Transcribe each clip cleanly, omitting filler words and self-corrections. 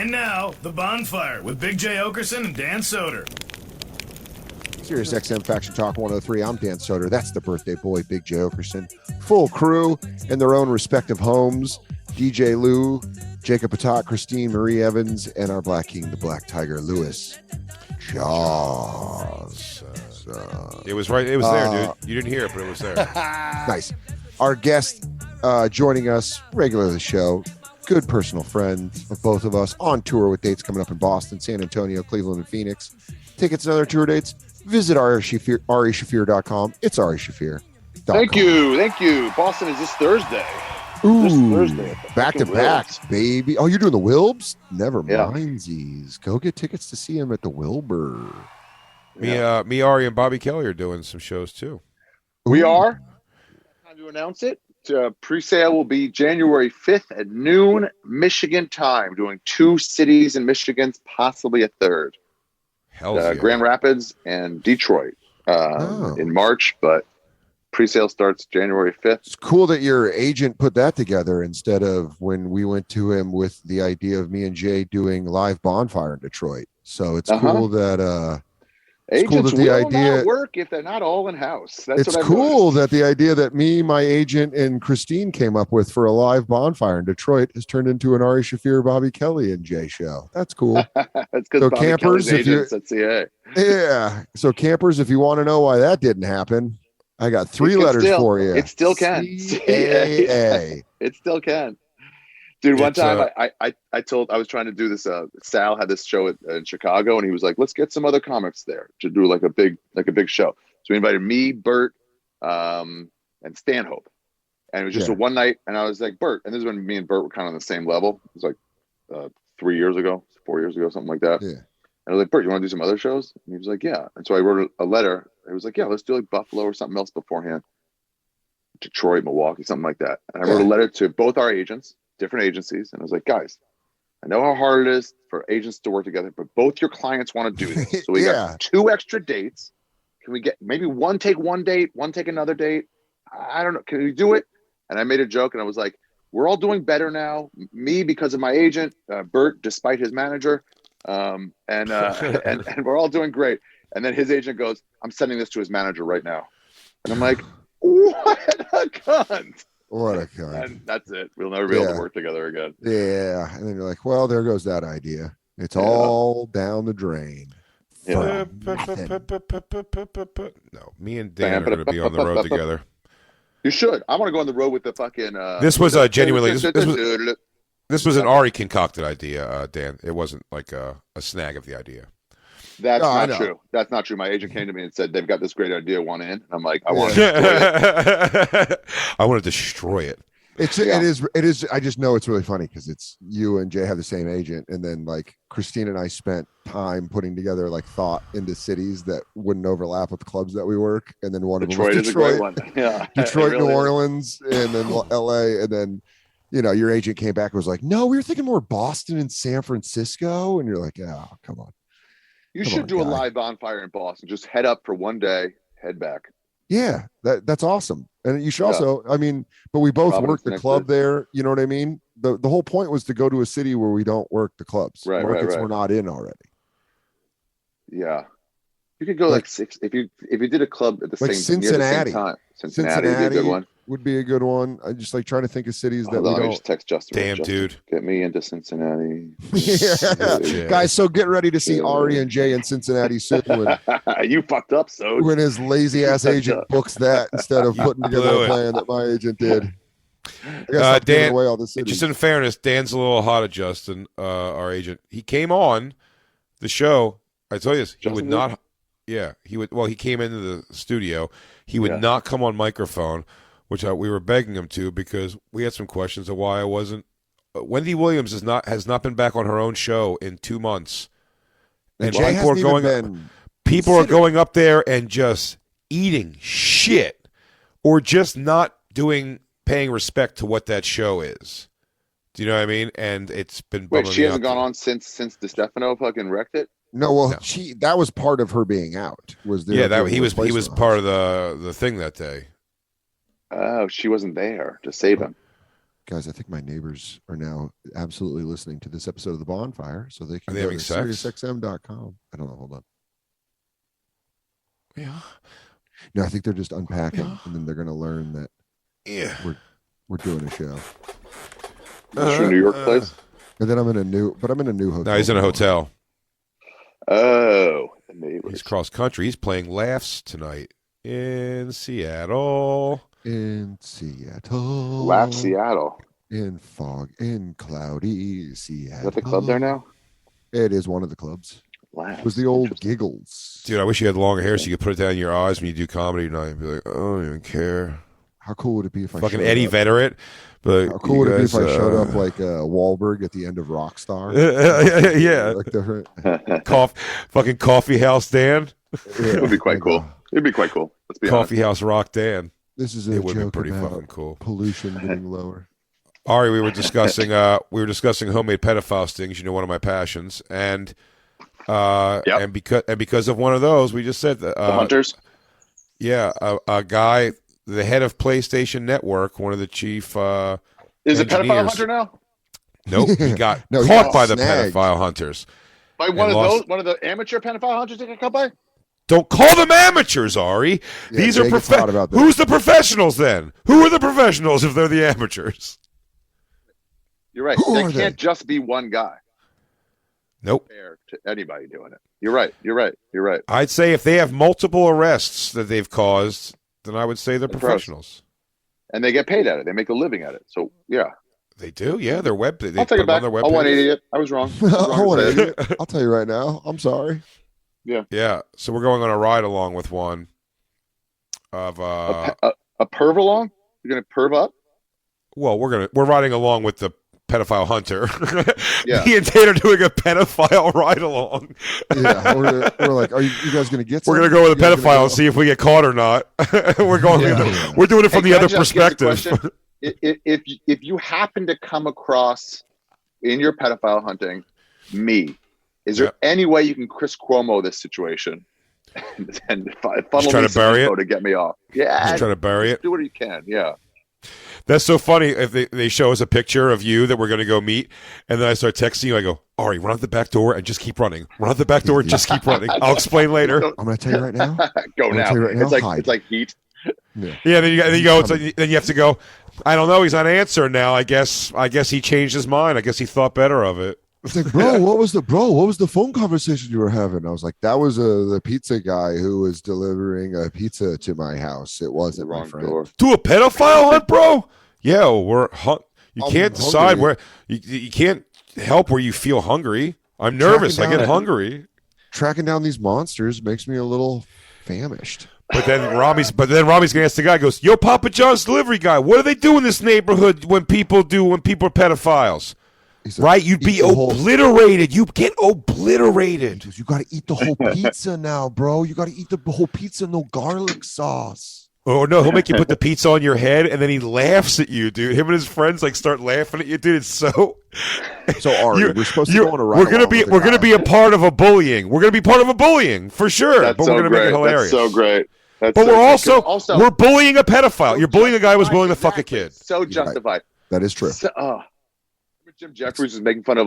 And now, The Bonfire with Big J. Okerson and Dan Soder. Sirius XM Faction Talk 103. I'm Dan Soder. That's the birthday boy, Big J. Okerson. Full crew in their own respective homes. DJ Lou, Jacob Patat, Christine Marie Evans, and our Black King, the Black Tiger, Lewis Jaws. It was right. It was there, dude. You didn't hear it, but it was there. Nice. Our guest joining us, regular of the show, good personal friend of both of us, on tour with dates coming up in Boston, San Antonio, Cleveland, and Phoenix. Tickets and other tour dates, visit AriShaffir.com. It's Ari Shaffir. Thank you. Boston is this Thursday. Ooh, this Thursday. back to back, baby. Oh, you're doing the Wilbs? Never Yeah. mindsies. Go get tickets to see him at the Wilbur. Me, Ari, and Bobby Kelly are doing some shows too. We are. Time to announce it. Pre-sale will be January 5th at noon, Michigan time. Doing 2 cities in Michigan, possibly a third. Hell yeah. Grand Rapids and Detroit in March, but pre-sale starts January 5th. It's cool that your agent put that together instead of when we went to him with the idea of me and Jay doing live Bonfire in Detroit. So it's cool that Agents cool that will not work if they're not all in-house. It's cool that the idea that me, my agent, and Christine came up with for a live Bonfire in Detroit has turned into an Ari Shaffir, Bobby Kelly, and Jay show. That's cool. That's because Bobby campers, Kelly's agents at CA. Yeah. So campers, if you want to know why that didn't happen, I got 3 letters for you. It still can. CAA. It still can. Dude, one time I was trying to do this. Sal had this show in Chicago, and he was like, "Let's get some other comics there to do like a big show." So we invited me, Bert, and Stanhope, and it was just a one night. And I was like, "Bert," and this is when me and Bert were kind of on the same level. It was like 4 years ago, something like that. Yeah. And I was like, "Bert, you want to do some other shows?" And he was like, "Yeah." And so I wrote a letter. It was like, "Yeah, let's do like Buffalo or something else beforehand, Detroit, Milwaukee, something like that." And I wrote a letter to both our agents, different agencies, and I was like, "Guys, I know how hard it is for agents to work together, but both your clients want to do this. So we got 2 extra dates. Can we get maybe one take one date, one take another date? I don't know. Can we do it?" And I made a joke, and I was like, "We're all doing better now. Me because of my agent, Bert despite his manager, and we're all doing great." And then his agent goes, "I'm sending this to his manager right now." And I'm like, "What a cunt." What a cunt. And that's it. We'll never be able to work together again. Yeah. And then you're like, well, there goes that idea. It's all down the drain. Yeah. No, me and Dan are going to be on the road together. You should. I want to go on the road with the fucking. This was genuinely. This was an Ari concocted idea, Dan. It wasn't like a snag of the idea. That's not true. That's not true. My agent came to me and said they've got this great idea. Want in? I'm like, I want to destroy it. I want to destroy it. It is. I just know it's really funny because it's you and Jay have the same agent, and then like Christine and I spent time putting together like thought into cities that wouldn't overlap with clubs that we work, and then one Detroit of them was Detroit is a great one. Yeah, Detroit, really New Orleans, and then LA, and then your agent came back and was like, "No, we were thinking more Boston and San Francisco," and you're like, "Oh, come on." You should do a live Bonfire in Boston. Just head up for one day, head back. Yeah, that's awesome. And you should also, but we both work the club there. You know what I mean? The whole point was to go to a city where we don't work the clubs. Markets we're not in already. Yeah. You could go like 6 if you did a club at the same Cincinnati. Time. Cincinnati would be a good one. Would be a good one. I just like trying to think of cities that we don't. Just text Justin. Damn, dude. Get me into Cincinnati. Yeah. Guys, so get ready to see Ari and Jay in Cincinnati soon. You fucked up, so. When his lazy ass agent books that instead of putting together a plan that my agent did. Dan, away all the just in fairness, Dan's a little hot at Justin, our agent. He came on the show. I tell you this, he would not. Yeah, he would. Well, he came into the studio. He would not come on microphone, which we were begging him to because we had some questions of why I wasn't. Wendy Williams has not been back on her own show in 2 months, and people are going up there and just eating shit, or just not paying respect to what that show is. Do you know what I mean? And it's been. Wait, she hasn't gone on since DeStefano fucking wrecked it. No, that was part of her being out. He was part of the thing that day. Oh, she wasn't there to save him. Guys, I think my neighbors are now absolutely listening to this episode of the Bonfire, so they can go to SiriusXM.com. I don't know. Hold on. Yeah. No, I think they're just unpacking, and then they're going to learn that we're doing a show. Your New York place? And then I'm in a new hotel. No, he's in a hotel. Oh, the neighbors. He's cross country. He's playing Laughs tonight in Seattle. Laugh Seattle. In fog, in cloudy Seattle. Is that the club there now? It is one of the clubs. Laughs. It was the old Giggles. Dude, I wish you had longer hair so you could put it down in your eyes when you do comedy tonight and be like, oh, I don't even care. How cool would it be if I fucking Eddie Vedder it? But how cool would it be if I showed up like Wahlberg at the end of Rockstar? Yeah. Like different. Fucking Coffee House Dan. It would be quite cool. It'd be quite cool. Let's be Coffee honest. House Rock Dan. This is a joke pretty about fucking cool. Pollution getting lower. Ari, we were discussing homemade pedophile stings. You know, one of my passions, and because of one of those, we just said that the Hunters. Yeah, a guy, the head of PlayStation Network, one of the chief. Is a pedophile hunter now? Nope, he got No, caught by the snagged. pedophile hunters. By one of the amateur pedophile hunters that got caught by? Don't call them amateurs, Ari. Yeah, These are Who's the professionals then? Who are the professionals if they're the amateurs? You're right. Who There are can't just be one guy. Nope. Fair to anybody doing it. You're right. I'd say if they have multiple arrests that they've caused, then I would say they're professionals. And they get paid at it. They make a living at it. So yeah. They do, yeah. Their web. They I'll take it back. On their I want idiot. I was wrong. I'll tell you right now. I'm sorry. Yeah. So we're going on a ride along with one of a perv along. You're gonna perv up. Well, we're riding along with the pedophile hunter. Yeah. Me and Tate are doing a pedophile ride along. Yeah, we're like, are you guys going to get? We're going to go with a pedophile and see if we get caught or not. We're going. Yeah. We're doing it from the other perspective. If you happen to come across in your pedophile hunting me, is there any way you can Chris Cuomo this situation and funnel me some info to get me off? Yeah, just trying to bury it. Do what you can. Yeah. That's so funny. If they show us a picture of you that we're going to go meet, and then I start texting you, I go, Ari, run out the back door and just keep running. Run out the back door and just keep running. I'll explain later. I'm going to tell you right now. Go now. Right now. It's like heat. Yeah. Then you go. Then you have to go. I don't know. He's not answering now. I guess he changed his mind. I guess he thought better of it. It's like, what was the phone conversation you were having? I was like, that was the pizza guy who was delivering a pizza to my house. It wasn't my friend. Door. To a pedophile hunt, bro? Yeah, you can't decide where you can't help where you feel hungry. I'm nervous. I get hungry. Tracking down these monsters makes me a little famished. But then Rami's gonna ask the guy, goes, "Yo, Papa John's delivery guy, what do they do in this neighborhood when people are pedophiles?" Right? You'd be obliterated. You get obliterated. You got to eat the whole pizza now, bro. You got to eat the whole pizza, no garlic sauce. Oh, no. He'll make you put the pizza on your head, and then he laughs at you, dude. Him and his friends, start laughing at you, dude. It's so... So, Ari, we're supposed to go on a ride. We're going to be a part of a bullying. We're going to be part of a bullying, for sure. That's but we're going to make it hilarious. That's so great. But we're also... We're bullying a pedophile. You're bullying a guy who was willing to fuck a kid. So justified. Right. That is true. Jim Jeffries was making fun of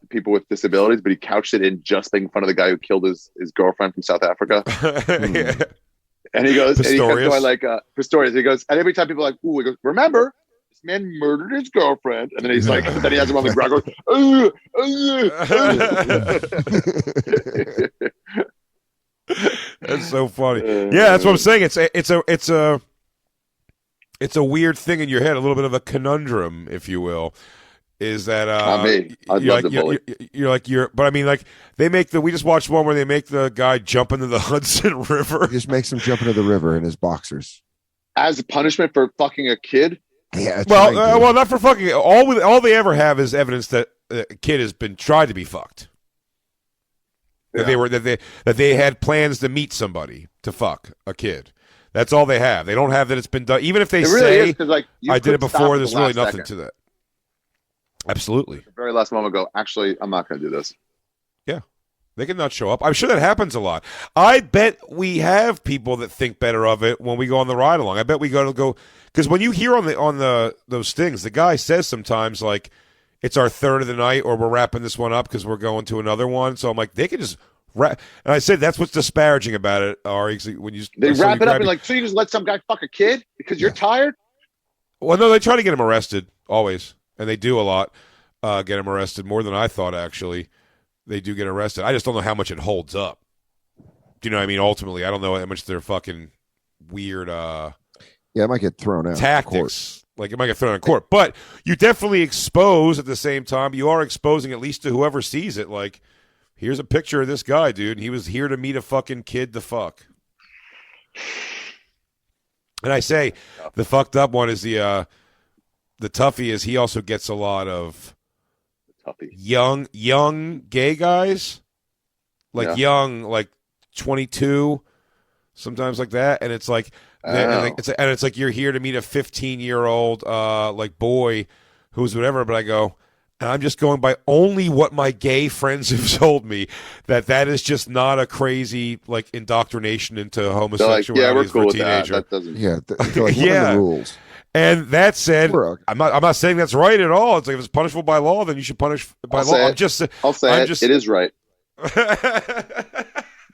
people with disabilities, but he couched it in just making fun of the guy who killed his girlfriend from South Africa. Yeah. And he goes, Pistorius. and he kept going Pistorius. He goes, and every time people are like, ooh, he goes, remember, this man murdered his girlfriend. And then he's like, then he has him on the ground going, That's so funny. Yeah, that's what I'm saying. It's a weird thing in your head, a little bit of a conundrum, if you will. Is that we just watched one where they make the guy jump into the Hudson River. He just makes him jump into the river in his boxers as a punishment for fucking a kid. Yeah. Well, not for fucking. All they ever have is evidence that a kid has been tried to be fucked. Yeah. That they had plans to meet somebody to fuck a kid. That's all they have. They don't have that it's been done. Even if they say, I did it before, there's really nothing to that. Absolutely. At the very last moment, go, actually, I'm not going to do this. Yeah. They can not show up. I'm sure that happens a lot. I bet we have people that think better of it when we go on the ride along. I bet we go because when you hear on those things, the guy says sometimes like it's our third of the night or we're wrapping this one up because we're going to another one. So I'm like, they can just wrap. And I said that's what's disparaging about it, Ari. When they wrap it up and like, so you just let some guy fuck a kid because you're tired? Well, no, they try to get him arrested always, and they do a lot. Get him arrested more than I thought. Actually, they do get arrested. I just don't know how much it holds up. Do you know what I mean? Ultimately, I don't know how much they're fucking weird. It might get thrown out. Tactics, like it might get thrown in court, but you definitely expose at the same time. You are exposing at least to whoever sees it. Like, here's a picture of this guy, dude, and he was here to meet a fucking kid to fuck. And I say, the fucked up one is the toughie is he also gets a lot of young gay guys, like young, like 22, sometimes like that, and it's like, it's like you're here to meet a 15-year-old like boy who's whatever, but I go, and I'm just going by only what my gay friends have told me that is just not a crazy like indoctrination into homosexuality we're cool for a teenager. That doesn't. They're like, what are the rules? And that said, I'm not saying that's right at all. It's like if it's punishable by law, then you should punish by law. I'll say it. It is right.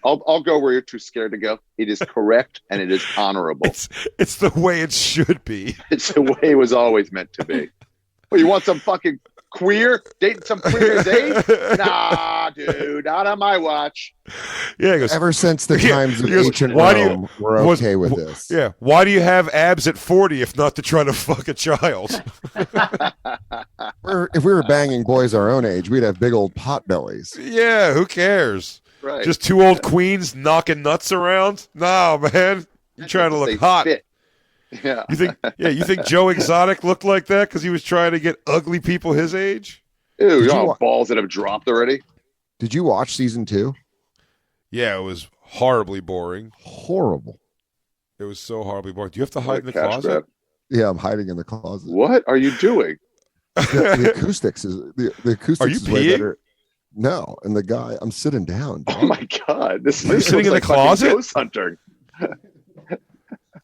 I'll go where you're too scared to go. It is correct and it is honorable. It's the way it should be. It's the way it was always meant to be. Well, you want some fucking queer dating some queer his age? Nah, dude, not on my watch. Yeah, he goes, ever since the times of ancient Rome, we're okay with this. Yeah, why do you have abs at 40 if not to try to fuck a child? If we were banging boys our own age, we'd have big old pot bellies. Yeah, who cares? Right. Just two old queens knocking nuts around? No, man. You're trying to look hot. Fit. Yeah. You think Joe Exotic looked like that because he was trying to get ugly people his age? Ew, you know balls that have dropped already? Did you watch season 2? Yeah, it was horribly boring. Horrible. It was so horribly boring. Do you have to hide in the closet? Grab. Yeah, I'm hiding in the closet. What are you doing? The acoustics is the acoustics. Are you is peeing? Way better. No, and the guy, I'm sitting down. Oh my god, this is sitting in like the closet. Ghost hunting.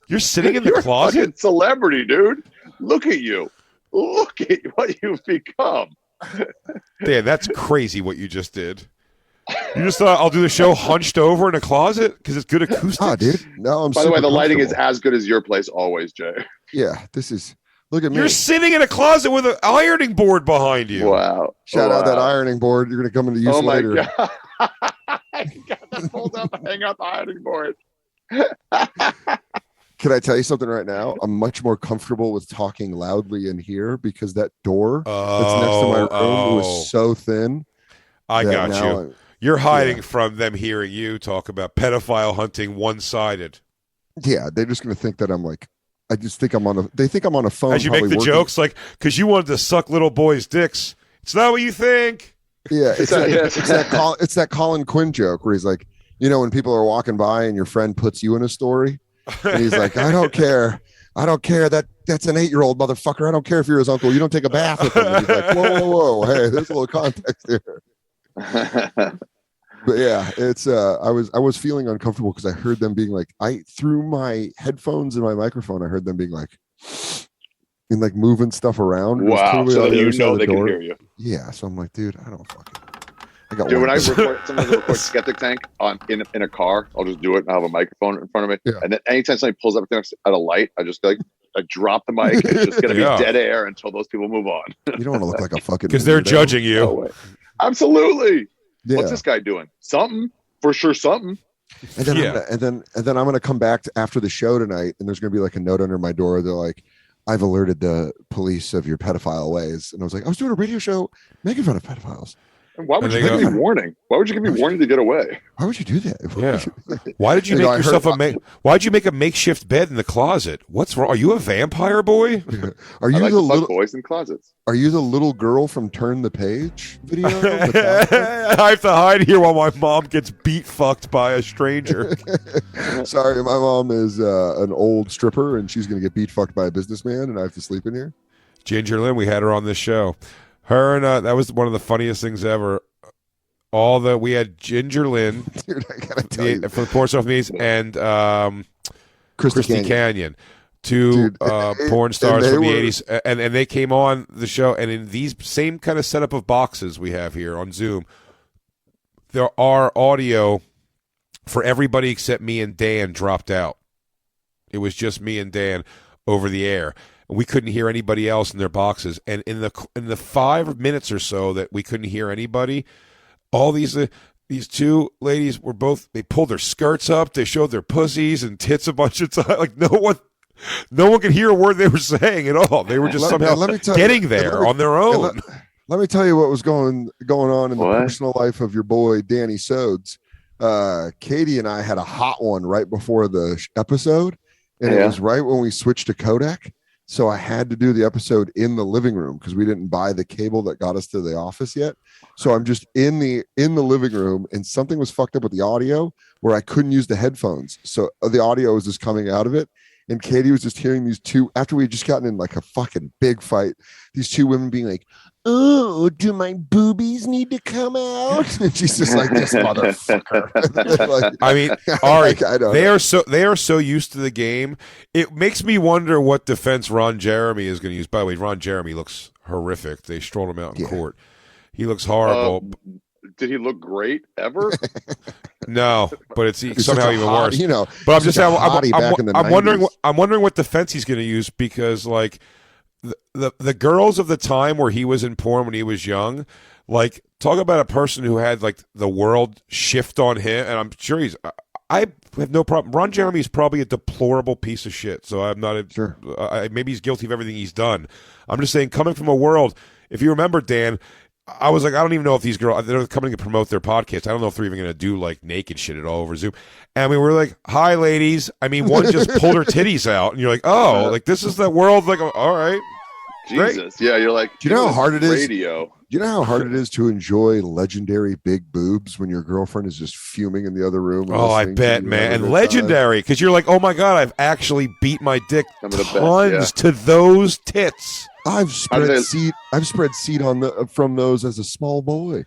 You're sitting in the You're closet? A fucking celebrity, dude. Look at you. Look at what you've become. Dan, that's crazy what you just did. You just thought I'll do the show hunched over in a closet because it's good acoustics? Ah, dude. No, I'm By the way, the lighting is as good as your place always, Jay. Yeah, this is... Look at me. You're sitting in a closet with an ironing board behind you. Wow. Shout out that ironing board. You're going to come into use later. God. You got to fold up and hang out the ironing board. Can I tell you something right now? I'm much more comfortable with talking loudly in here because that door that's next to my room was so thin. I got you. You're hiding from them hearing you talk about pedophile hunting one-sided. Yeah, they're just going to think that I'm like, I just think they think I'm on a phone. As you make the jokes, like, because you wanted to suck little boys' dicks. It's not what you think. Yeah, it's that Colin Quinn joke where he's like, you know, when people are walking by and your friend puts you in a story, and he's like, I don't care. That's an 8-year-old motherfucker. I don't care if you're his uncle. You don't take a bath with him. And he's like, whoa. Hey, there's a little context here. But yeah, it's I was feeling uncomfortable because I heard them being like, through my headphones and my microphone, I heard them being like, and like moving stuff around. Wow, so you know they can hear you. Yeah, so I'm like, dude, I don't fucking. Dude, when I sometimes record Skeptic Tank in a car, I'll just do it and I have a microphone in front of me. Yeah. And then anytime somebody pulls up at a light, I just like I drop the mic. It's just gonna be dead air until those people move on. You don't want to look like a fucking because they're judging you. No way. Absolutely. Yeah. What's this guy doing? Something for sure. Something. And then I'm gonna come back after the show tonight, and there's gonna be like a note under my door. They're like, I've alerted the police of your pedophile ways. And I was like, I was doing a radio show making fun of pedophiles. And why would you give me warning? Why would you give me warning to get away? Why would you do that? Yeah. Why did you make yourself why'd you make a makeshift bed in the closet? What's wrong? Are you a vampire boy? Are you the little boys in closets? Are you the little girl from Turn the Page video? I have to hide here while my mom gets beat fucked by a stranger. Sorry, my mom is an old stripper and she's gonna get beat fucked by a businessman and I have to sleep in here. Ginger Lynn, we had her on this show. Her and that was one of the funniest things ever. we had Ginger Lynn, dude, I gotta tell you, for the Porn Stuff Meets, and Christy Canyon. Two porn stars from the 80s, and they came on the show, and in these same kind of setup of boxes we have here on Zoom, there are audio for everybody except me and Dan dropped out. It was just me and Dan over the air. We couldn't hear anybody else in their boxes, and in the 5 minutes or so that we couldn't hear anybody, all these two ladies were they pulled their skirts up, they showed their pussies and tits a bunch of times, like no one could hear a word they were saying at all. They were just somehow getting there on their own. Let me tell you what was going on in the personal life of your boy Danny Sodes. Katie and I had a hot one right before the episode, and it was right when we switched to Kodak. So I had to do the episode in the living room because we didn't buy the cable that got us to the office yet. So I'm just in the living room, and something was fucked up with the audio where I couldn't use the headphones. So the audio was just coming out of it. And Katie was just hearing these two, after we had just gotten in like a fucking big fight, these two women being like, "Oh, do my boobies need to come out?" And she's just like, "This motherfucker." Like, I mean, Ari, they are so used to the game. It makes me wonder what defense Ron Jeremy is going to use. By the way, Ron Jeremy looks horrific. They strolled him out in court. He looks horrible. Did he look great ever? No, but it's somehow even worse. You know, but I'm just I'm wondering. 90s. I'm wondering what defense he's going to use, because like the girls of the time where he was in porn when he was young, like, talk about a person who had like the world shift on him, and I'm sure I have no problem. Ron Jeremy is probably a deplorable piece of shit. So I'm not sure. Maybe he's guilty of everything he's done. I'm just saying, coming from a world. If you remember, Dan, I was like, I don't even know if these girls, they're coming to promote their podcast. I don't know if they're even going to do like naked shit at all over Zoom. And we were like, "Hi, ladies." I mean, one just pulled her titties out, and you're like, "Oh, like this is the world." Like, all right, Jesus, great. Yeah, you're like, do you know how hard it is? Radio. Do you know how hard it is to enjoy legendary big boobs when your girlfriend is just fuming in the other room? Oh, I bet, man. And legendary, because you're like, "Oh my God, I've actually beat my dick tons to those tits." I've spread seed on from those as a small boy.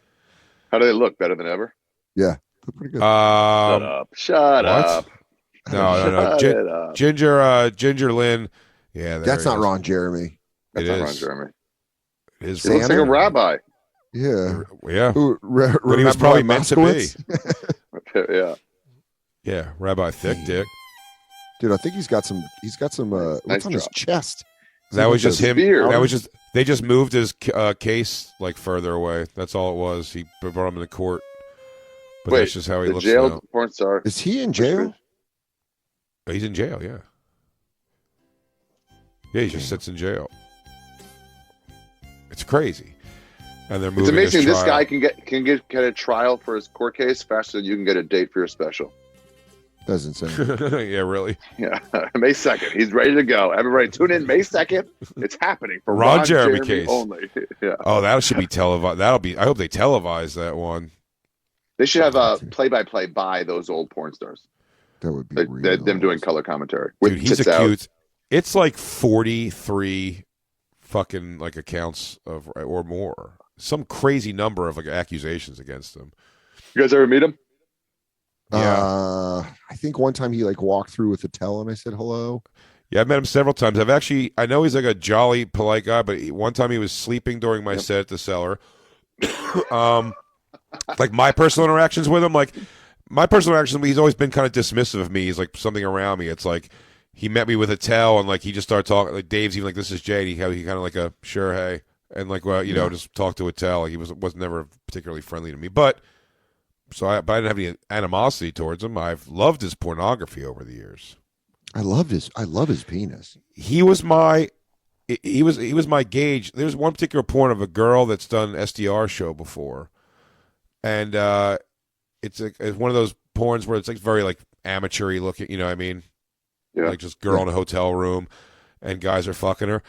How do they look? Better than ever? Yeah, they're pretty good. Shut up. No. Ginger Lynn. Yeah, that's not Ron Jeremy. That's not Ron Jeremy. It is. He looks like a rabbi. Yeah. But he was probably meant to be. Yeah, Rabbi Thick Dick. Dude, I think he's got some what's on his chest? That was just him. They just moved his case like further away. That's all it was. He brought him into court. But that's just how he looks now. Porn star. Is he in jail? He's in jail, yeah. Yeah, he just sits in jail. It's crazy. And they're moving. It's amazing his this guy can get a trial for his court case faster than you can get a date for your special. That's insane. Yeah, really. Yeah, May 2nd. He's ready to go. Everybody tune in May 2nd. It's happening for Ron Jeremy case only. Yeah. Oh, that should be televised. I hope they televise that one. They should have a play-by-play by those old porn stars. That would be them doing color commentary. Dude, he's accused. It's like 43 fucking like accounts of or more. Some crazy number of like accusations against him. You guys ever meet him? Yeah. I think one time he like walked through with Attell and I said hello. Yeah, I've met him several times. I know he's like a jolly, polite guy, but one time he was sleeping during my set at the Cellar. Like my personal interactions with him, he's always been kind of dismissive of me. He's like something around me. It's like he met me with Attell and like he just started talking. Like Dave's even like, "This is Jay." And he kind of like a sure, hey, and like just talk to Attell. Like he was never particularly friendly to me, but. I didn't have any animosity towards him. I've loved his pornography over the years. I love his penis. He was my gauge. There's one particular porn of a girl that's done SDR show before, and it's one of those porns where it's like very like amateur-y looking. You know what I mean? Yeah. Like just girl in a hotel room, and guys are fucking her.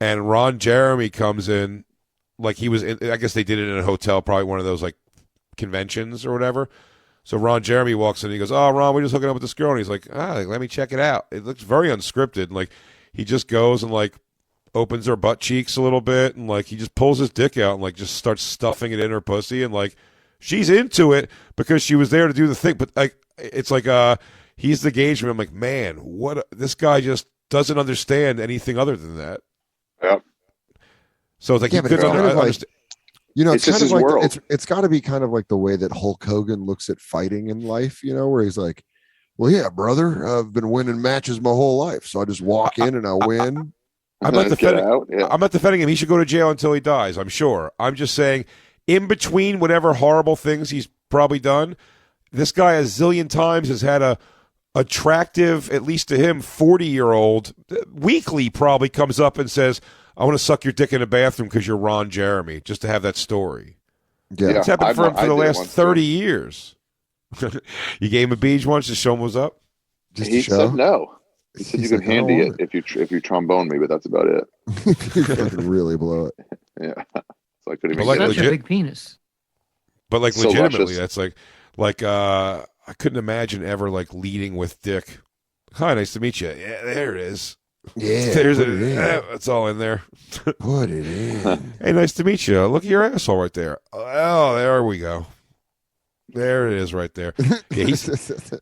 And Ron Jeremy comes in, like he was. I guess they did it in a hotel, probably one of those like. Conventions or whatever. So Ron Jeremy walks in and he goes, "Oh, Ron, we're just hooking up with this girl." And he's like, let me check it out. It looks very unscripted. And like he just goes and like opens her butt cheeks a little bit and like he just pulls his dick out and like just starts stuffing it in her pussy and like she's into it because she was there to do the thing. But like, it's like he's the gauge for him. I'm like, man, this guy just doesn't understand anything other than that. Yep. So it's like you couldn't understand. You know, it's kind of like world. it's got to be kind of like the way that Hulk Hogan looks at fighting in life, you know, where he's like, well, yeah, brother, I've been winning matches my whole life, so I just walk in and I win. I'm not defending him. He should go to jail until he dies, I'm sure. I'm just saying, in between whatever horrible things he's probably done, this guy a zillion times has had a attractive, at least to him, 40-year-old weekly probably comes up and says, I want to suck your dick in the bathroom because you're Ron Jeremy, just to have that story. Yeah. It's happened for him for the last 30 years. You gave him a beach once to show him what's up? He said no. He said you can handy it if you trombone me, but that's about it. You fucking really blow it. Yeah. So I couldn't even like such a big penis. But like So legitimately, luscious. that's like I couldn't imagine ever like leading with dick. Hi, nice to meet you. Yeah, there it is. Yeah, There's it's all in there. Put it in. Hey, nice to meet you. Look at your asshole right there. Oh, there we go. There it is right there. Yeah,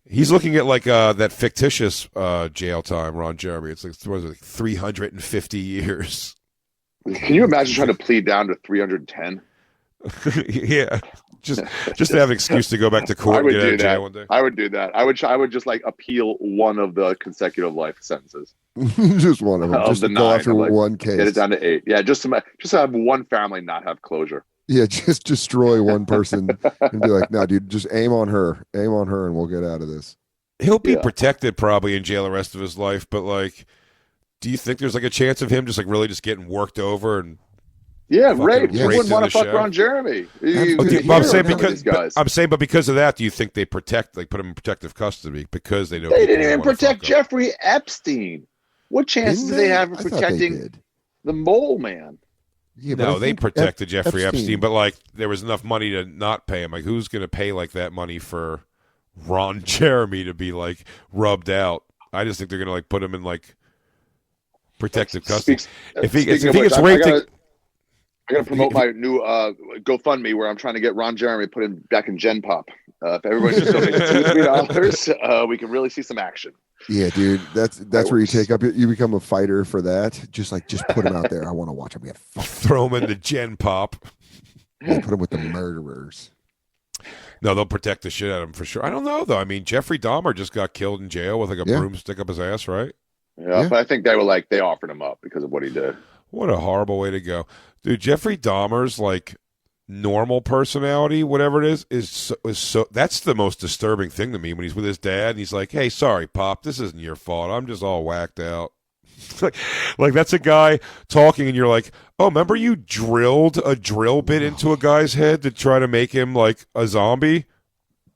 he's looking at like that fictitious jail time, Ron Jeremy. It's like, what is it, like 350 years. Can you imagine trying to plead down to 310? Yeah. Just to have an excuse to go back to court and get out of jail one day. I would do that. I would just like appeal one of the consecutive life sentences. Just one of them. Just the to go 9, after like, one case. Get it down to 8. Yeah, just to have one family not have closure. Yeah, just destroy one person and be like, no, dude, just aim on her, and we'll get out of this. He'll be protected probably in jail the rest of his life, but like, do you think there's like a chance of him just like really just getting worked over and? Yeah, raped. You wouldn't want to fuck show? Ron Jeremy. I'm saying, but because of that, do you think they put him in protective custody because they know they didn't even protect Jeffrey Epstein? What chances do they have of protecting the mole man? Yeah, no, they protected Jeffrey Epstein, but like there was enough money to not pay him. Like, who's going to pay like that money for Ron Jeremy to be like rubbed out? I just think they're going to like put him in like protective custody. If he gets raped. I got to promote my new GoFundMe where I'm trying to get Ron Jeremy put in back in Gen Pop. If everybody just donates $2-3, we can really see some action. Yeah, dude, that's where you take up. You become a fighter for that. Just put him out there. I want to watch him get fucked. Throw him into Gen Pop. Yeah, put him with the murderers. No, they'll protect the shit out of him for sure. I don't know though. I mean, Jeffrey Dahmer just got killed in jail with like a broomstick up his ass, right? Yeah, but I think they offered him up because of what he did. What a horrible way to go. Dude, Jeffrey Dahmer's like normal personality, whatever it is so that's the most disturbing thing to me when he's with his dad and he's like, hey, sorry, Pop, this isn't your fault. I'm just all whacked out. like that's a guy talking and you're like, oh, remember you drilled a drill bit into a guy's head to try to make him like a zombie?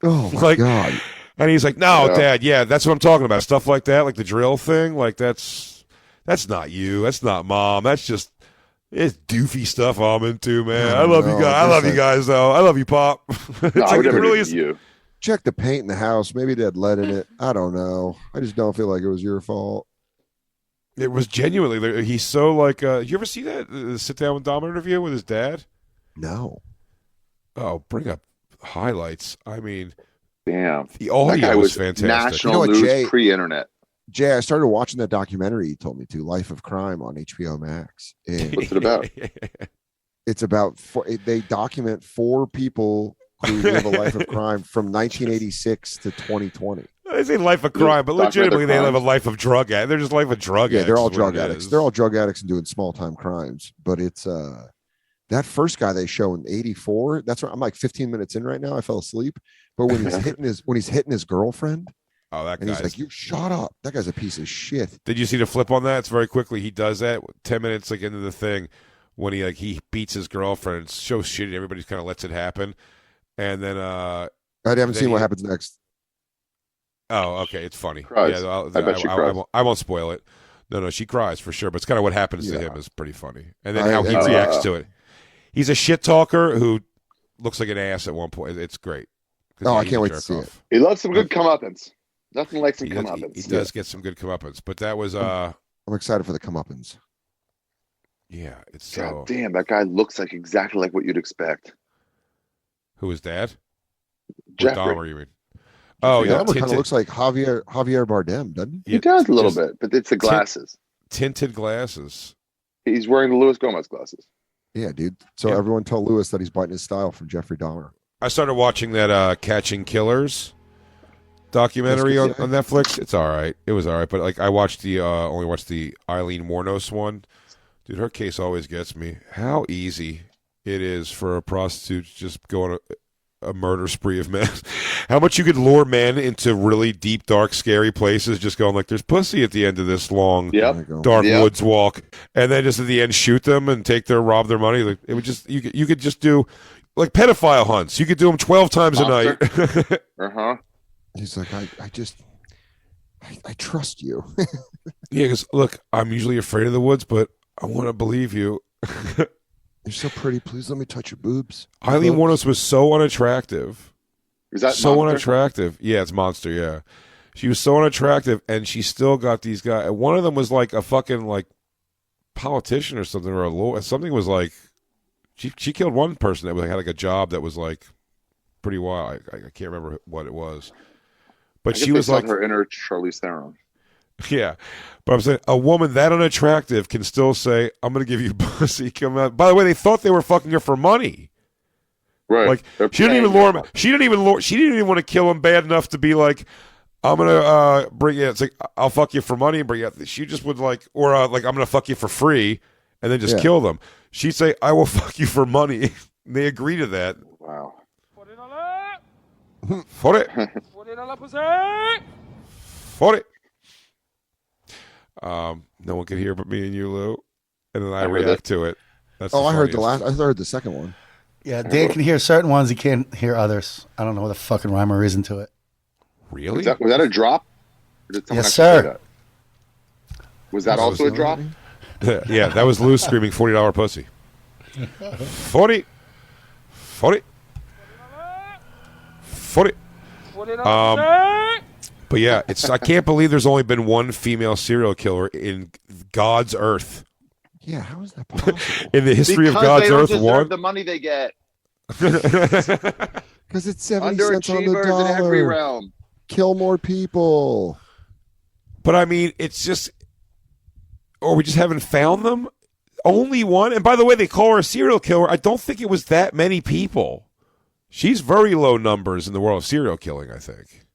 Oh my God. And he's like, no, Dad, that's what I'm talking about. Stuff like that, like the drill thing, like that's not you. That's not Mom. That's just it's doofy stuff I'm into, man. I love you guys. I love you guys, though. I love you, Pop. No, I would never do you. Check the paint in the house. Maybe they had lead in it. I don't know. I just don't feel like it was your fault. It was genuinely. He's so like. You ever see that sit down with Dahmer interview with his dad? No. Oh, bring up highlights. I mean, damn. The audio was fantastic. National news pre-internet. Jay, I started watching that documentary you told me to, Life of Crime on HBO Max. And what's it about? It's about they document 4 people who live a life of crime from 1986 to 2020. They say life of crime, but legitimately they live a life of drug addict. They're just life of drug addicts. Yeah, they're all drug addicts. They're all drug addicts and doing small time crimes. But it's that first guy they show in 84. That's where I'm like 15 minutes in right now. I fell asleep. But when he's hitting his girlfriend. Oh, that guy! He's like, "You shut up." That guy's a piece of shit. Did you see the flip on that? It's very quickly. He does that 10 minutes like into the thing when he beats his girlfriend. It's so shitty. Everybody kind of lets it happen, and then I haven't seen what happens next. Oh, okay, it's funny. Cries. Yeah, I bet she cries. I won't spoil it. No, she cries for sure. But it's kind of what happens to him is pretty funny, and then how he reacts to it. He's a shit talker who looks like an ass at one point. It's great. Oh, I can't wait to see it. He loves some good comeuppance. Nothing like some comeuppance. He does get some good comeuppance, but that was I'm excited for the comeuppance. Yeah, it's God damn, that guy looks like exactly like what you'd expect. Who is that? Jeffrey. What Dahmer, you mean? Oh, yeah. Dahmer kind of looks like Javier Bardem, doesn't he? He does a little bit, but it's the glasses. Tinted glasses. He's wearing the Luis Gomez glasses. Yeah, dude. So everyone tell Lewis that he's biting his style from Jeffrey Dahmer. I started watching that Catching Killers documentary on Netflix. It's all right. It was all right, but like I watched only watched the Eileen Wuornos one. Dude, her case always gets me. How easy it is for a prostitute to just go on a murder spree of men. How much you could lure men into really deep, dark, scary places, just going like, "There's pussy at the end of this long, dark woods walk," and then just at the end shoot them and rob their money. Like it would just you could just do like pedophile hunts. You could do them 12 times a night. He's like, I trust you. Yeah, because look, I'm usually afraid of the woods, but I want to believe you. You're so pretty. Please let me touch your boobs. Eileen Wuornos was so unattractive. Is that so Monster? Unattractive? Yeah, it's Monster. Yeah, she was so unattractive, and she still got these guys. One of them was like a fucking like politician or something, or a lawyer. Something was like she killed one person that had like a job that was like pretty wild. I can't remember what it was, but she was like her inner Charlize Theron. Yeah, but I'm saying a woman that unattractive can still say, "I'm going to give you pussy." Come out. By the way, they thought they were fucking her for money. Right. Like she didn't even lure him. She didn't even want to kill him bad enough to be like, "I'm gonna bring you." It's like I'll fuck you for money and bring you. She just would like, or like I'm gonna fuck you for free and then just kill them. She'd say, "I will fuck you for money." And they agree to that. Wow. For it. For it. No one can hear but me and you, Lou, and then I react to it. That's I heard the last. I heard the second one. Yeah, Dan can hear certain ones. He can't hear others. I don't know the fucking rhyme or reason to it. Really? Was that a drop? Or did someone Yes, sir. Was that also a drop? Yeah, that was Lou screaming $40 pussy. 40. 40. 40. But yeah, I can't believe there's only been one female serial killer in God's earth. Yeah, how is that possible? In the history of God's earth, one. The money they get. Because it's 70 cents on the dollar. In every realm. Kill more people. But I mean, it's just, or we just haven't found them. Only one. And by the way, they call her a serial killer. I don't think it was that many people. She's very low numbers in the world of serial killing, I think.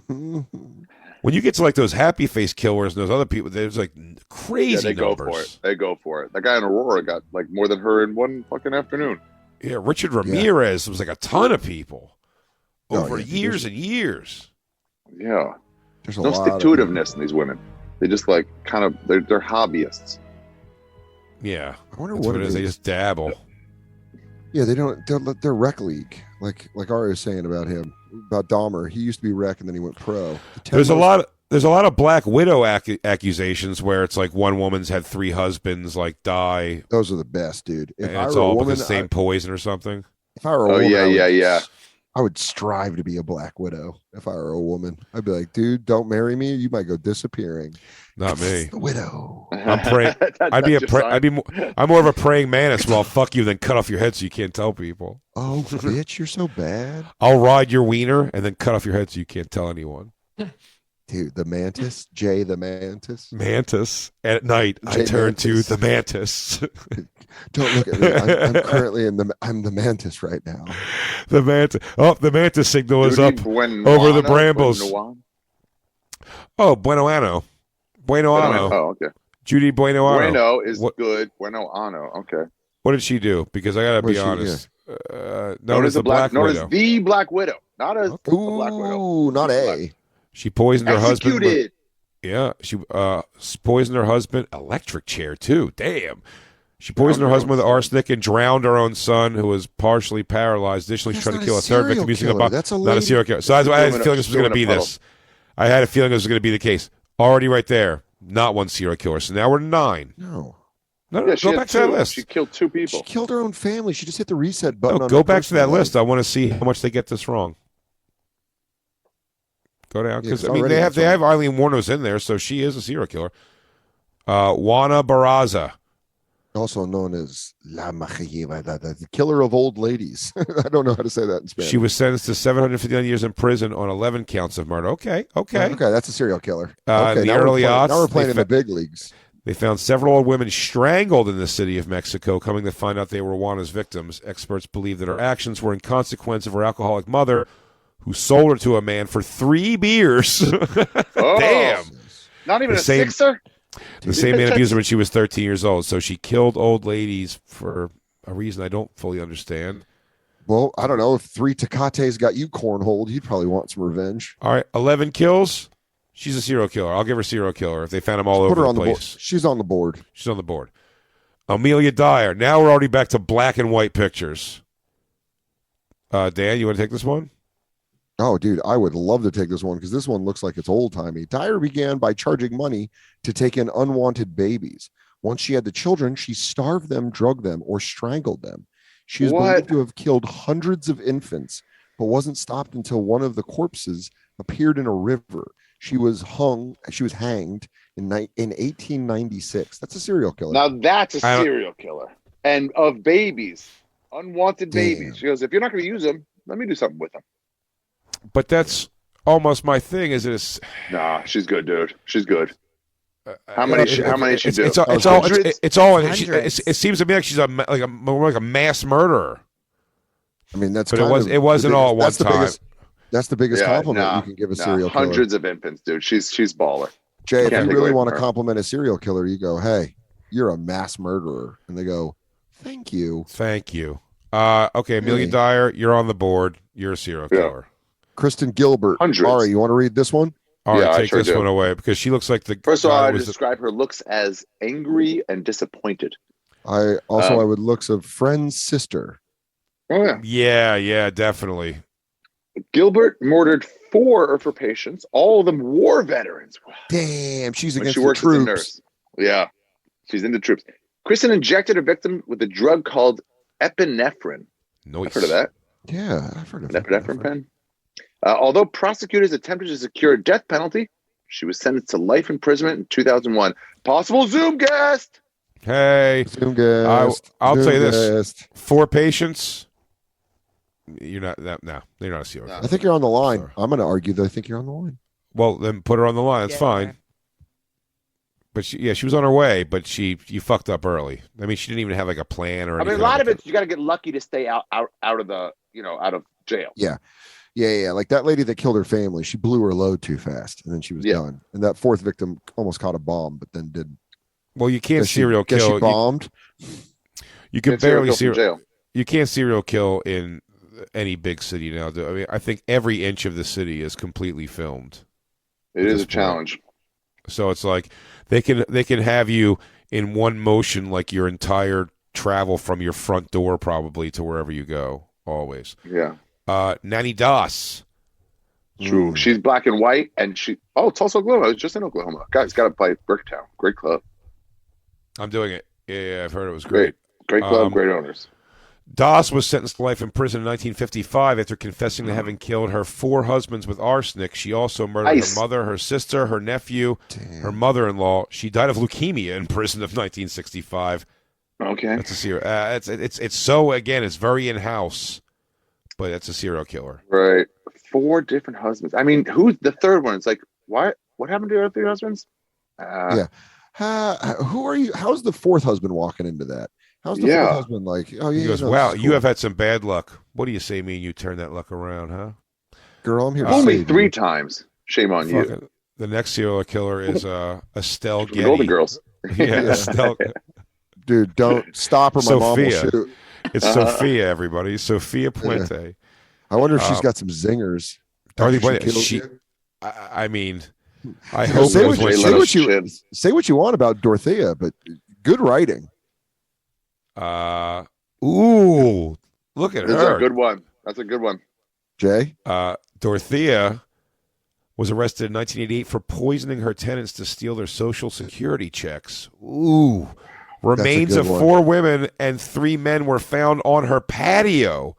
When you get to like those happy face killers and those other people, there's like crazy numbers. They go for it. That guy in Aurora got like more than her in one fucking afternoon. Yeah, Richard Ramirez was like a ton of people over years and years. Yeah, there's no stick-to-itiveness in these women. They just like kind of they're hobbyists. Yeah, I wonder what it is. They just dabble. Yeah, they don't. They're rec league, like Ari was saying about him, about Dahmer. He used to be rec, and then he went pro. There's a lot of Black Widow accusations where it's like one woman's had 3 husbands like die. Those are the best, dude. If and it's all because the same poison or something. If I were a woman, I would strive to be a Black Widow. If I were a woman, I'd be like, dude, don't marry me. You might go disappearing. Not me. The widow. I'm praying. I'm more of a praying mantis. Well, I'll fuck you, then cut off your head so you can't tell people. Oh, bitch, you're so bad. I'll ride your wiener and then cut off your head so you can't tell anyone. Dude, the mantis, Jay the mantis. Mantis. At night, I turn to the mantis. Don't look at me. I'm currently I'm the mantis right now. The mantis. Oh, the mantis signal is up over the brambles. Oh, Bueno Ano. Oh, okay. Judy Bueno Ano. Bueno is good. Bueno Ano. Okay. What did she do? Because I gotta be honest. Known as the Black Widow. Known as the Black Widow. Not as the Black Widow. Ooh, not A. She poisoned her husband. Executed. Yeah, she poisoned her husband. Electric chair too. Damn. She poisoned her husband with arsenic and drowned her own son, who was partially paralyzed. Additionally, she tried to kill a third victim using a bomb. That's not a serial killer. So I had a feeling this was going to be this. I had a feeling this was going to be the case. Already right there. Not one serial killer. So now we're 9. No. Go back to that list. She killed 2 people. She killed her own family. She just hit the reset button. No, go back to that list. I want to see how much they get this wrong. Go down because they have Eileen Wuornos in there, so she is a serial killer. Juana Barraza. Also known as La Majiva, the killer of old ladies. I don't know how to say that in Spanish. She was sentenced to 759 years in prison on 11 counts of murder. Okay. That's a serial killer. In the early aughts, now we're playing in the big leagues. They found several old women strangled in the city of Mexico. Coming to find out they were Juana's victims, experts believe that her actions were in consequence of her alcoholic mother, who sold her to a man for 3 beers. Oh, damn! Not even a sixer. The same man abused her when she was 13 years old. So she killed old ladies for a reason I don't fully understand. Well, I don't know. If 3 Tecates got you cornholed, you'd probably want some revenge. All right, 11 kills. She's a serial killer. I'll give her serial killer if they found them all over the place. She's on the board. She's on the board. Amelia Dyer. Now we're already back to black and white pictures. Dan, you want to take this one? Oh, dude, I would love to take this one because this one looks like it's old-timey. Dyer began by charging money to take in unwanted babies. Once she had the children, she starved them, drugged them, or strangled them. She is believed to have killed hundreds of infants, but wasn't stopped until one of the corpses appeared in a river. She was hanged in 1896. That's a serial killer. Now that's a serial killer. And of babies, unwanted babies. She goes, if you're not going to use them, let me do something with them. But that's almost my thing. Nah, she's good, dude. She's good. How many she do? It seems to me like she's more like a mass murderer. I mean, it wasn't all at one time. That's the biggest compliment you can give a serial killer. Hundreds of infants, dude. She's baller. Jay, if you really want to compliment a serial killer, you go, "Hey, you're a mass murderer," and they go, "Thank you." Okay, Amelia Dyer, you're on the board. You're a serial killer. Kristen Gilbert. Hundreds. Ari, you want to read this one? All right, take this one away because she looks like the. First of all, I describe her looks as angry and disappointed. I would looks of friend's sister. Oh yeah. Yeah, definitely. Gilbert murdered 4 of her patients, all of them war veterans. Damn, she's against she the works troops. as a nurse. Yeah, she's in the troops. Kristen injected her victim with a drug called epinephrine. Nice. I've heard of that. Yeah, I've heard of an epinephrine pen. Although prosecutors attempted to secure a death penalty, she was sentenced to life imprisonment in 2001. Possible Zoom guest. Hey, Zoom guest. I'll Zoom tell you this: guest. 4 patients. You're not that. No, you're not a serial killer. I think you're on the line. Sorry. I'm going to argue that I think you're on the line. Well, then put her on the line. That's fine. But she was on her way, but you fucked up early. I mean, she didn't even have like a plan or anything. I mean, a lot of it, you got to get lucky to stay out of the, out of jail. Yeah. Like that lady that killed her family, she blew her load too fast, and then she was done. And that 4th victim almost caught a bomb, but then didn't. Well, you can't serial kill. She bombed. You can barely serial. You can't serial kill in any big city now. I mean, I think every inch of the city is completely filmed. It is a challenge. So it's like they can have you in one motion, like your entire travel from your front door probably to wherever you go. Always. Yeah. Nanny Doss. True. She's black and white, and Tulsa, Oklahoma. I was just in Oklahoma. Guys, got to play Bricktown. Great club. I'm doing it. Yeah, I've heard it was great. Great club, great owners. Doss was sentenced to life in prison in 1955 after confessing to having killed her 4 husbands with arsenic. She also murdered her mother, her sister, her nephew, her mother-in-law. She died of leukemia in prison of 1965. Okay. That's a serial. It's so, again, it's very in-house, but it's a serial killer. Right. 4 different husbands. I mean, who's the third one? It's like, what happened to the other 3 husbands? Yeah. Who are you? How's the 4th husband walking into that? How's the 4th husband like? Oh, yeah. He goes, wow, you have had some bad luck. What do you say, me and you turn that luck around, huh? Girl, I'm here to only save 3 you. times. Shame on you. The next serial killer is Estelle Getty. Golden Girls. Yeah, Estelle. Dude, don't stop her. My mom will shoot. It's Sophia, everybody. Sophia Puente. Yeah. I wonder if she's got some zingers. I mean, I hope say what you want about Dorothea, but good writing. Ooh, look at her. That's a good one. That's a good one. Jay? Dorothea was arrested in 1988 for poisoning her tenants to steal their Social Security checks. Ooh. Remains of 4 women and 3 men were found on her patio.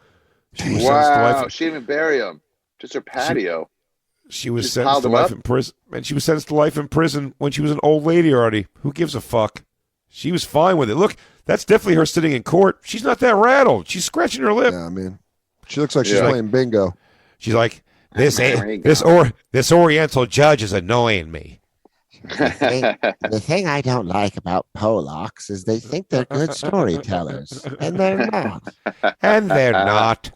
She didn't even bury them. Just her patio. She was sentenced to life in prison. And she was sentenced to life in prison when she was an old lady already. Who gives a fuck? She was fine with it. Look, That's definitely her sitting in court. She's not that rattled. She's scratching her lip. Yeah, man. She looks like she's playing bingo. She's like, this Oriental judge is annoying me. The thing I don't like about Polacks is they think they're good storytellers, and they're not. And they're not.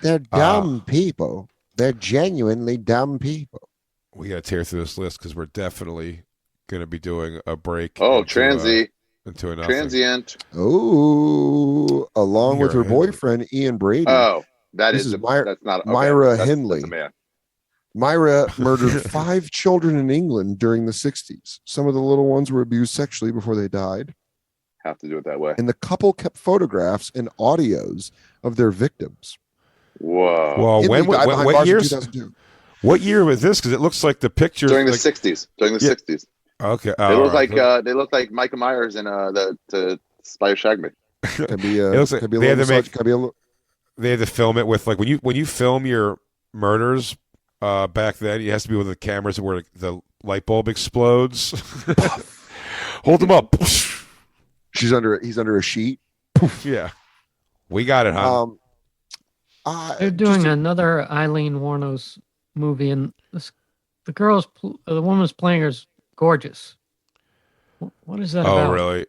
They're dumb people. They're genuinely dumb people. We got to tear through this list because we're definitely going to be doing a break. Oh, into transient. Oh, along with her boyfriend Ian Brady. Oh, that's not Myra Hindley. That's a man. Myra murdered 5 children in England during the 60s. Some of the little ones were abused sexually before they died. Have to do it that way. And the couple kept photographs and audios of their victims. Whoa. Well, what years? What year was this? Because it looks like the pictures during the 60s. During the 60s. Okay. They look like Michael Myers in the Spy Who Shagged Me. Could be they had to film it with, like, when you film your murders back then, it has to be with the cameras where the light bulb explodes. Hold them up. He's under a sheet. Yeah. We got it, huh? They're doing another Eileen Wuornos movie, and the woman's playing her is gorgeous. What is that about? Oh, really?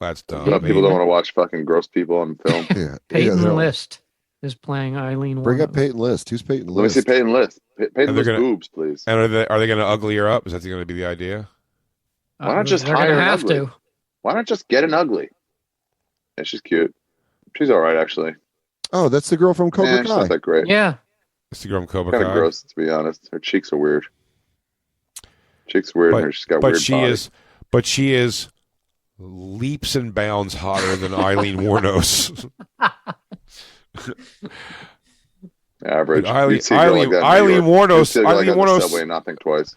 That's dumb. People don't want to watch fucking gross people on film. Peyton List is playing Eileen Wuornos. Bring up Peyton List. Who's Peyton List? Let me see Peyton List. Peyton List boobs, please. And are they going to ugly her up? Is that going to be the idea? Why not just hire an ugly? Why not just get an ugly? Yeah, she's cute. She's all right, actually. Oh, that's the girl from Cobra Kai. She's not that great. Yeah. It's the girl from Cobra Kai. Kind of gross, to be honest. Her cheeks are weird. She's got weird But she is leaps and bounds hotter than Eileen Wuornos. Average. Eileen Wuornos. Subway, not think twice.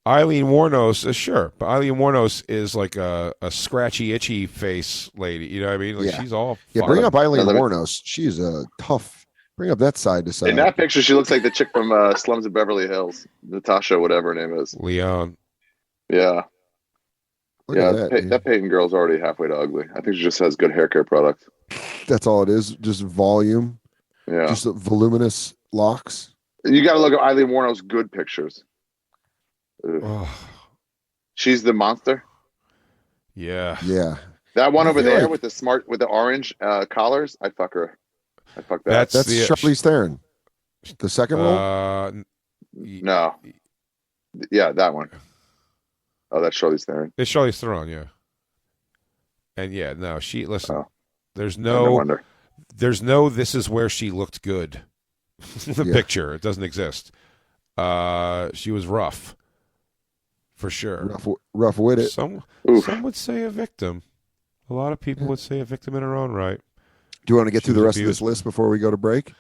Eileen Wuornos, sure, but Eileen Wuornos is like a scratchy, itchy face lady. You know what I mean? Like, she's all. Yeah, bring up Eileen Wuornos. She's a tough. Bring up that side to side. In that picture, she looks like the chick from Slums of Beverly Hills, Natasha, whatever her name is. Leon. Yeah. That Peyton girl's already halfway to ugly. I think she just has good hair care product. That's all it is. Just volume. Yeah. Just voluminous locks. You got to look at Eileen Wuornos' good pictures. She's the monster. Yeah. That one over there with the orange collars. I fuck her. I fuck that. That's Charlize Theron. The second role. No. Yeah, that one. Oh, that's Charlize Theron. It's Charlize Theron, yeah. And yeah, no, she listen. Oh. There's no wonder. This is where she looked good. Picture. It doesn't exist. She was rough. For sure. Rough with it. Some would say a victim. A lot of people would say a victim in her own right. Do you want to get through the rest of this list before we go to break?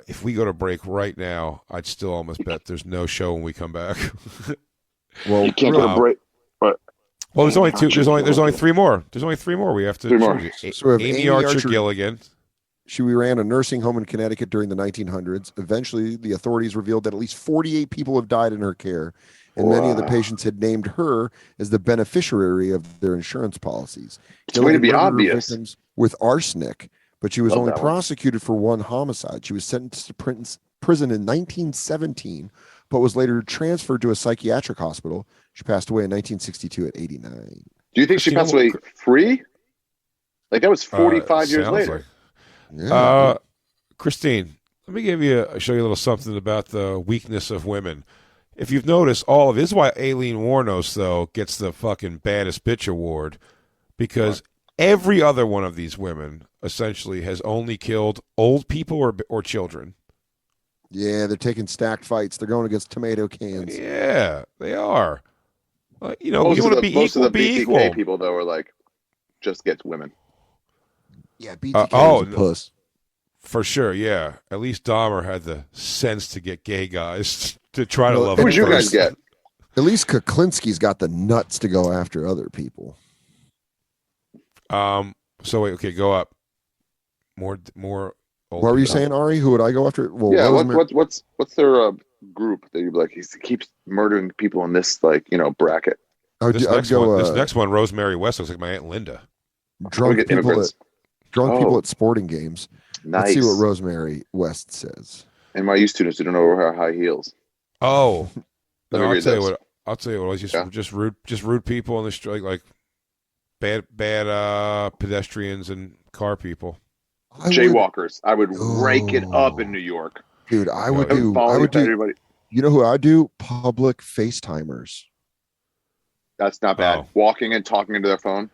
If we go to break right now, I'd still almost bet there's no show when we come back. Well, you can't go to break. But well, there's only two. There's only 3 more. There's only 3 more. We have to. 3 more. So we have Amy Archer Gilligan. She ran a nursing home in Connecticut during the 1900s. Eventually, the authorities revealed that at least 48 people have died in her care, and many of the patients had named her as the beneficiary of their insurance policies. It's going to be obvious. Victims with arsenic, but she was only prosecuted for 1 homicide. She was sentenced to prison in 1917, but was later transferred to a psychiatric hospital. She passed away in 1962 at 89. Do you think she passed away free? Like, that was 45 years later. Like. Christine, let me show you a little something about the weakness of women. If you've noticed, this is why Eileen Wuornos, though, gets the fucking baddest bitch award, because every other one of these women essentially has only killed old people or children. Yeah, they're taking stacked fights. They're going against tomato cans. Yeah, they are. You know, most you want to be equal. Most of the be BTK equal. people, though, are like, just gets women. Yeah, BTK is a puss. For sure, yeah. At least Dahmer had the sense to get gay guys to try to love. Who would you guys get? At least Kuklinski's got the nuts to go after other people. So wait, okay, go up. More. What were you saying, Ari? Who would I go after? Well, yeah, what's their group that you'd be like? He keeps murdering people in this bracket. This next one, Rosemary West, looks like my Aunt Linda. Drunk people at sporting games. Nice. Let's see what Rosemary West says. NYU students who don't know her high heels. Oh, no, I'll tell you what. Just rude people on the street, like bad pedestrians and car people. Jaywalkers. I would rake it up in New York. Dude, I would do everybody. You know who I do? Public FaceTimers. That's not bad. Oh. Walking and talking into their phone.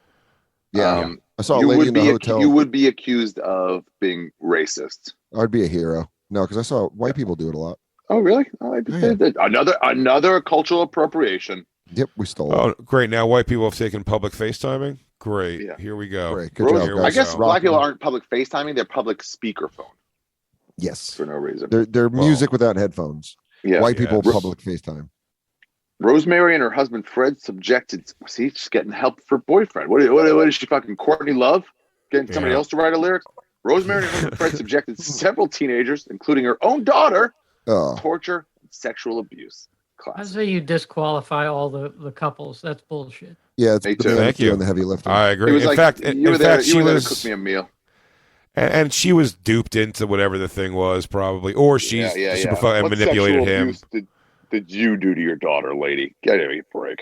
Yeah. I saw a lady in the hotel. You would be accused of being racist. I'd be a hero. No, because I saw white people do it a lot. Oh, really? Another cultural appropriation. Yep, we stole it. Oh, great. Now white people have taken public FaceTiming. Great. Yeah. Here we go. Great. Good job, guys. I guess black people aren't public FaceTiming. They're public speakerphone. Yes. For no reason. They're music without headphones. Yeah. White people public FaceTime. Rosemary and her husband Fred subjected. See, she's getting help for boyfriend. What is she fucking Courtney Love? Getting somebody else to write a lyric? Rosemary and her husband Fred subjected several teenagers, including her own daughter, to torture and sexual abuse. I say you disqualify all the couples. That's bullshit. Yeah, it's Thank you. The heavy lifting. I agree. In fact, she was to cook me a meal. And she was duped into whatever the thing was, probably, or she's and manipulated him. Did you do to your daughter, lady? Get a break.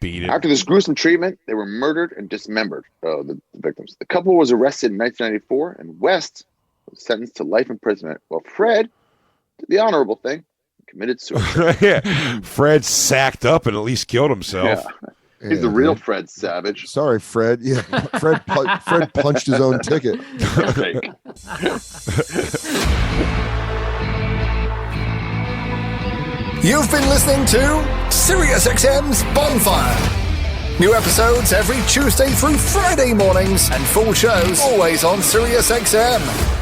Beat it. After this gruesome treatment, they were murdered and dismembered. The victims. The couple was arrested in 1994, and West was sentenced to life imprisonment. While Fred did the honorable thing, committed suicide. Yeah, Fred sacked up and at least killed himself. Yeah. He's the real Fred Savage. Sorry, Fred. Yeah, Fred punched his own ticket. You've been listening to SiriusXM's Bonfire. New episodes every Tuesday through Friday mornings and full shows always on SiriusXM.